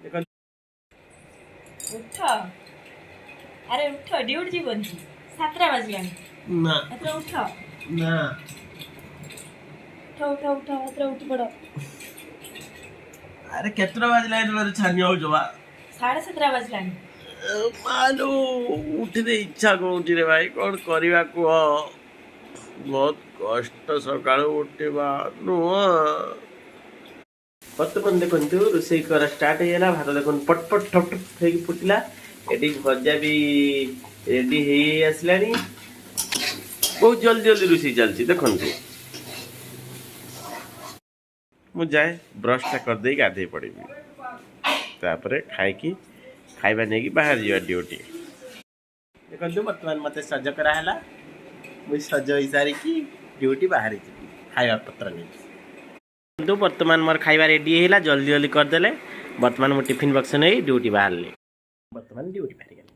देखो उठ अरे उठ ड्यूटी जीवन 7टा बाजलानी ना एतरा उठ ना उठ उठ उठ एतरा उठ पड़ अरे केतरा बाजला रे छानिया हो जवा 7:30 बाजलानी मालो उठी दे इच्छा को उठी रे भाई कौन करवा को बहुत कष्ट सकाळ उठवा नुह बर्तमान देखु रोषे कर स्टार्ट होगा भात देख पटपट ठपठप हो फुटला ये भजा भी रेडी हो आसला बहुत जल्दी जल्दी रोषे चलती देखु मु जाए ब्रशटा करदे गाधे पड़ी तापर खाई खाइबा नहीं बाहर जा ड्यूटी देखो बर्तमान मत सज कराला मुझे सज हो सारी ड्यूटी बाहर खाଇବା पत्र नहीं बर्तमान मोर खाइबा रेडी है जल्दी जल्दी करदे बर्तमान मो टिफिन बक्स नहीं ड्यूटी बाहर बर्तमान ड्यूटी बाहर